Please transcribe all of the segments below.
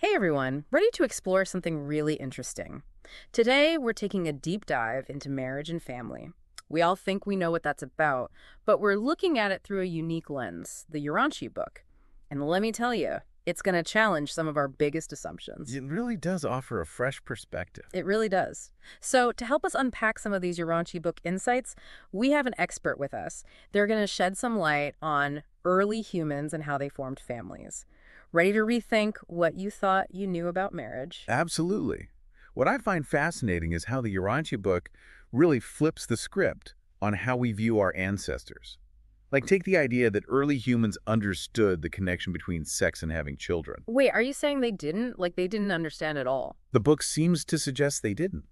Hey everyone, ready to explore something really interesting. Today, we're taking a deep dive into marriage and family. We all think we know what that's about, but we're looking at it through a unique lens, the Urantia book. And let me tell you, it's going to challenge some of our biggest assumptions. It really does offer a fresh perspective. It really does. So, to help us unpack some of these Urantia book insights, we have an expert with us. They're going to shed some light on early humans and how they formed families. Ready to rethink what you thought you knew about marriage? Absolutely. What I find fascinating is how the Urantia book really flips the script on how we view our ancestors. Like, take the idea that early humans understood the connection between sex and having children. Wait, are you saying they didn't? Like they didn't understand at all? The book seems to suggest they didn't.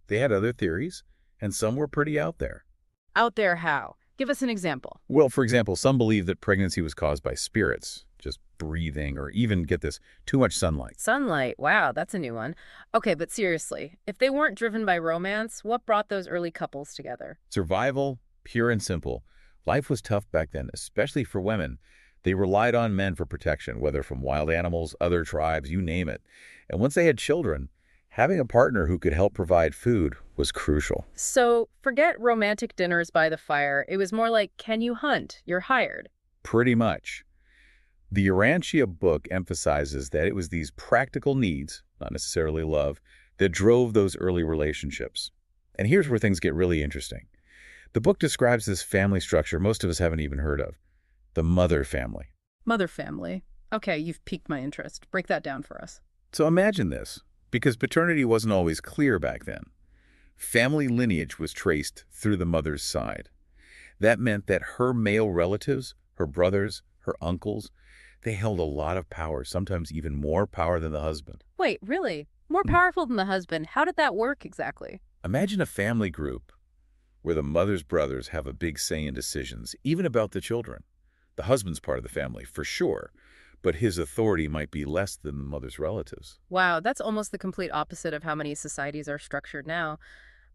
They had other theories, and some were pretty out there. Out there how? Give us an example. Well, for example, some believe that pregnancy was caused by spirits, just breathing, or even, get this, too much sunlight. Sunlight, wow, that's a new one. Okay, but seriously, if they weren't driven by romance, what brought those early couples together? Survival, pure and simple. Life was tough back then, especially for women. They relied on men for protection, whether from wild animals, other tribes, you name it. And once they had children, having a partner who could help provide food was crucial. So, forget romantic dinners by the fire. It was more like, can you hunt? You're hired. Pretty much. The Urantia book emphasizes that it was these practical needs, not necessarily love, that drove those early relationships. And here's where things get really interesting. The book describes this family structure most of us haven't even heard of, the mother family. Mother family. Okay, you've piqued my interest. Break that down for us. So imagine this, because paternity wasn't always clear back then. Family lineage was traced through the mother's side. That meant that her male relatives, her brothers, her uncles, they held a lot of power, sometimes even more power than the husband. Wait, really? More powerful than the husband? How did that work exactly? Imagine a family group where the mother's brothers have a big say in decisions, even about the children. The husband's part of the family, for sure, but his authority might be less than the mother's relatives. Wow, that's almost the complete opposite of how many societies are structured now.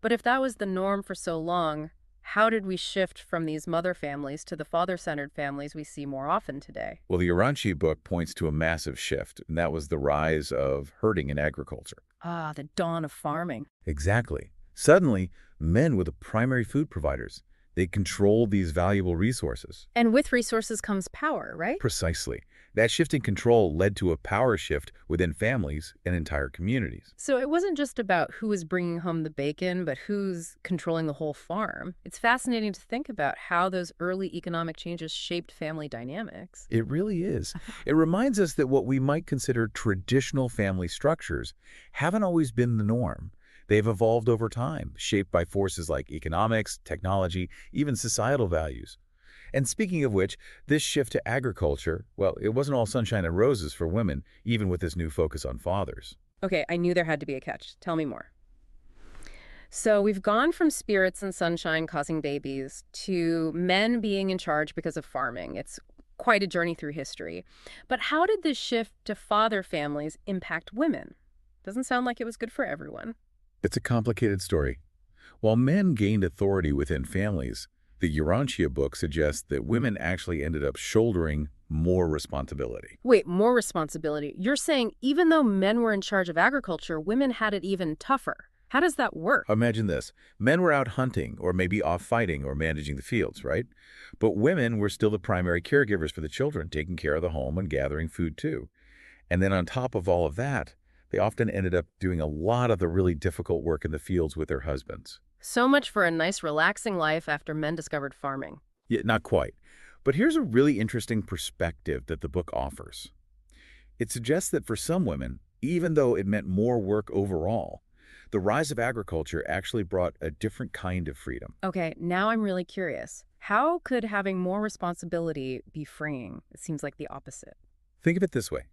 But if that was the norm for so long, how did we shift from these mother families to the father-centered families we see more often today? Well, the Urantia book points to a massive shift, and that was the rise of herding and agriculture. Ah, the dawn of farming. Exactly. Suddenly, men were the primary food providers. They controlled these valuable resources. And with resources comes power, right? Precisely. That shift in control led to a power shift within families and entire communities. So it wasn't just about who was bringing home the bacon, but who's controlling the whole farm. It's fascinating to think about how those early economic changes shaped family dynamics. It really is. It reminds us that what we might consider traditional family structures haven't always been the norm. They've evolved over time, shaped by forces like economics, technology, even societal values. And speaking of which, this shift to agriculture, well, it wasn't all sunshine and roses for women, even with this new focus on fathers. Okay, I knew there had to be a catch. Tell me more. So we've gone from spirits and sunshine causing babies to men being in charge because of farming. It's quite a journey through history. But how did this shift to father families impact women? Doesn't sound like it was good for everyone. It's a complicated story. While men gained authority within families, the Urantia book suggests that women actually ended up shouldering more responsibility. Wait, more responsibility. You're saying even though men were in charge of agriculture, women had it even tougher. How does that work? Imagine this. Men were out hunting or maybe off fighting or managing the fields, right? But women were still the primary caregivers for the children, taking care of the home and gathering food too. And then on top of all of that, they often ended up doing a lot of the really difficult work in the fields with their husbands. So much for a nice, relaxing life after men discovered farming. Yeah, not quite. But here's a really interesting perspective that the book offers. It suggests that for some women, even though it meant more work overall, the rise of agriculture actually brought a different kind of freedom. Okay, now I'm really curious. How could having more responsibility be freeing? It seems like the opposite. Think of it this way.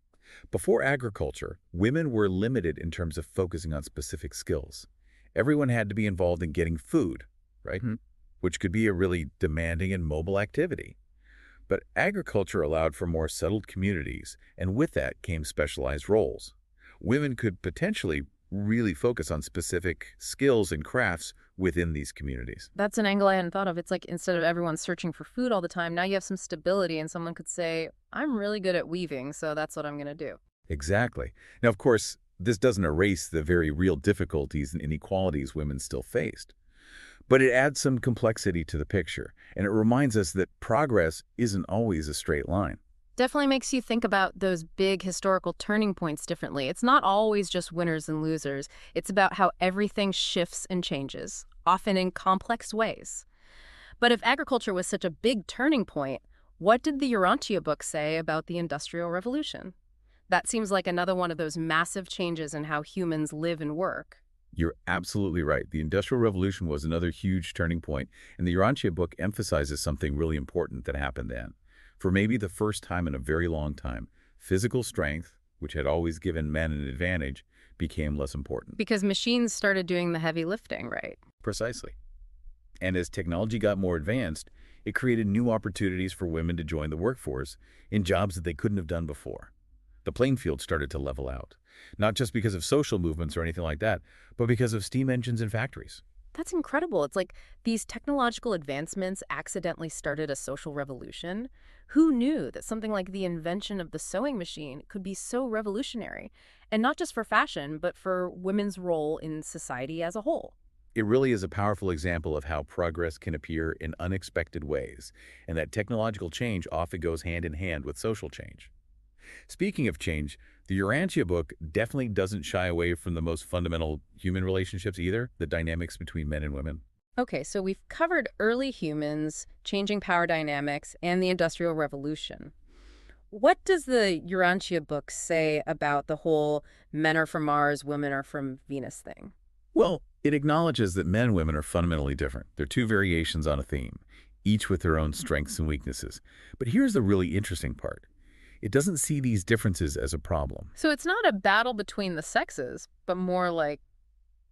Before agriculture, women were limited in terms of focusing on specific skills. Everyone had to be involved in getting food, right? Which could be a really demanding and mobile activity. But agriculture allowed for more settled communities, and with that came specialized roles. Women could potentially really focus on specific skills and crafts within these communities. That's an angle I hadn't thought of. It's like instead of everyone searching for food all the time, now you have some stability and someone could say, I'm really good at weaving, so that's what I'm going to do. Exactly. Now, of course, this doesn't erase the very real difficulties and inequalities women still faced. But it adds some complexity to the picture, and it reminds us that progress isn't always a straight line. Definitely makes you think about those big historical turning points differently. It's not always just winners and losers. It's about how everything shifts and changes, often in complex ways. But if agriculture was such a big turning point, what did the Urantia book say about the Industrial Revolution? That seems like another one of those massive changes in how humans live and work. You're absolutely right. The Industrial Revolution was another huge turning point, and the Urantia book emphasizes something really important that happened then. For maybe the first time in a very long time, physical strength, which had always given men an advantage, became less important. Because machines started doing the heavy lifting, right? Precisely. And as technology got more advanced, it created new opportunities for women to join the workforce in jobs that they couldn't have done before. The playing field started to level out, not just because of social movements or anything like that, but because of steam engines and factories. That's incredible. It's like these technological advancements accidentally started a social revolution. Who knew that something like the invention of the sewing machine could be so revolutionary? And not just for fashion, but for women's role in society as a whole. It really is a powerful example of how progress can appear in unexpected ways, and that technological change often goes hand in hand with social change. Speaking of change, the Urantia book definitely doesn't shy away from the most fundamental human relationships either, the dynamics between men and women. Okay, so we've covered early humans, changing power dynamics, and the Industrial Revolution. What does the Urantia book say about the whole men are from Mars, women are from Venus thing? Well, it acknowledges that men and women are fundamentally different. They're two variations on a theme, each with their own strengths and weaknesses. But here's the really interesting part. It doesn't see these differences as a problem. So it's not a battle between the sexes, but more like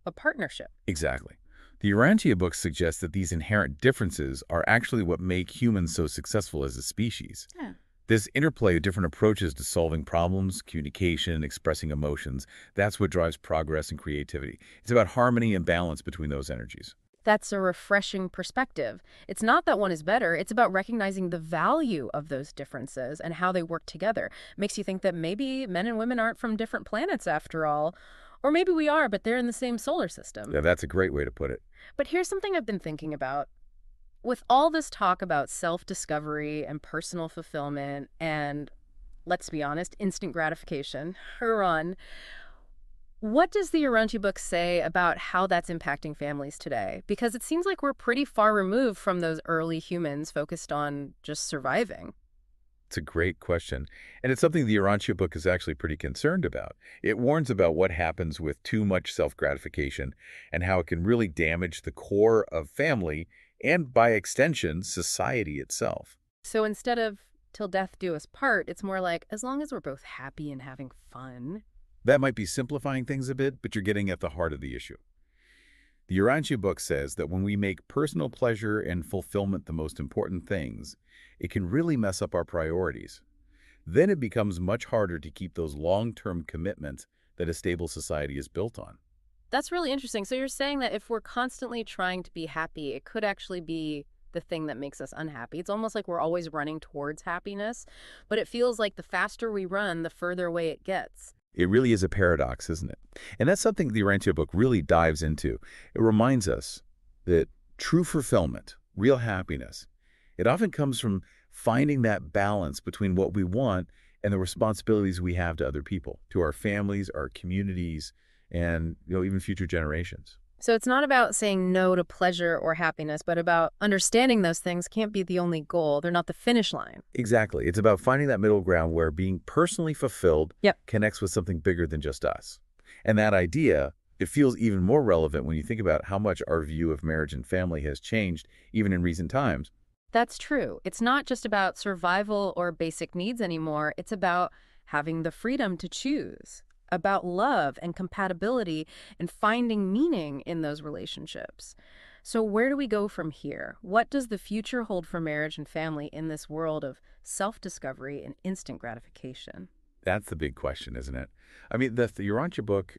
a partnership. Exactly. The Urantia book suggests that these inherent differences are actually what make humans so successful as a species. Yeah. This interplay of different approaches to solving problems, communication, expressing emotions, that's what drives progress and creativity. It's about harmony and balance between those energies. That's a refreshing perspective. It's not that one is better, it's about recognizing the value of those differences and how they work together. Makes you think that maybe men and women aren't from different planets after all. Or maybe we are, but they're in the same solar system. Yeah, that's a great way to put it. But here's something I've been thinking about. With all this talk about self-discovery and personal fulfillment and, let's be honest, instant gratification, run, what does the Urantia book say about how that's impacting families today? Because it seems like we're pretty far removed from those early humans focused on just surviving. It's a great question, and it's something the Urantia book is actually pretty concerned about. It warns about what happens with too much self-gratification and how it can really damage the core of family and, by extension, society itself. So instead of till death do us part, it's more like as long as we're both happy and having fun. That might be simplifying things a bit, but you're getting at the heart of the issue. The Urantia book says that when we make personal pleasure and fulfillment the most important things, it can really mess up our priorities. Then it becomes much harder to keep those long-term commitments that a stable society is built on. That's really interesting. So you're saying that if we're constantly trying to be happy, it could actually be the thing that makes us unhappy. It's almost like we're always running towards happiness, but it feels like the faster we run, the further away it gets. It really is a paradox, isn't it? And that's something the Urantia book really dives into. It reminds us that true fulfillment, real happiness, it often comes from finding that balance between what we want and the responsibilities we have to other people, to our families, our communities, and even future generations. So it's not about saying no to pleasure or happiness, but about understanding those things can't be the only goal. They're not the finish line. Exactly. It's about finding that middle ground where being personally fulfilled connects with something bigger than just us. And that idea, it feels even more relevant when you think about how much our view of marriage and family has changed, even in recent times. That's true. It's not just about survival or basic needs anymore. It's about having the freedom to choose, about love and compatibility and finding meaning in those relationships. So where do we go from here? What does the future hold for marriage and family in this world of self-discovery and instant gratification? That's the big question, isn't it? I mean, the Urantia book,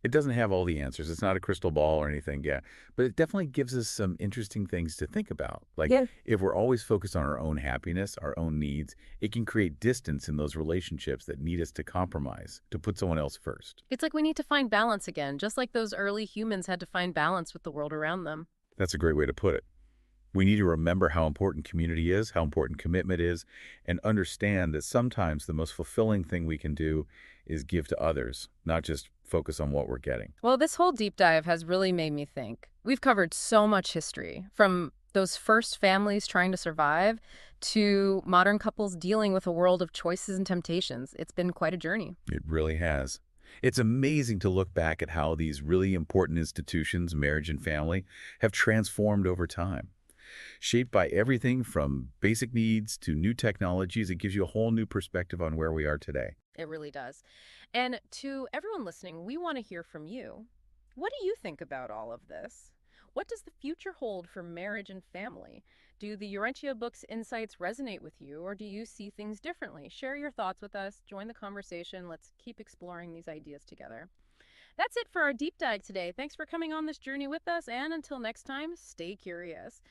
It doesn't have all the answers. It's not a crystal ball or anything, yeah. But it definitely gives us some interesting things to think about. Like, Yeah. if we're always focused on our own happiness, our own needs, it can create distance in those relationships that need us to compromise, to put someone else first. It's like we need to find balance again, just like those early humans had to find balance with the world around them. That's a great way to put it. We need to remember how important community is, how important commitment is, and understand that sometimes the most fulfilling thing we can do is give to others, not just focus on what we're getting. Well, this whole deep dive has really made me think. We've covered so much history, from those first families trying to survive to modern couples dealing with a world of choices and temptations. It's been quite a journey. It really has. It's amazing to look back at how these really important institutions, marriage and family, have transformed over time. Shaped by everything from basic needs to new technologies, it gives you a whole new perspective on where we are today. It really does. And to everyone listening, we want to hear from you. What do you think about all of this? What does the future hold for marriage and family? Do the Urantia Book's insights resonate with you, or do you see things differently? Share your thoughts with us. Join the conversation. Let's keep exploring these ideas together. That's it for our deep dive today. Thanks for coming on this journey with us, and until next time, stay curious.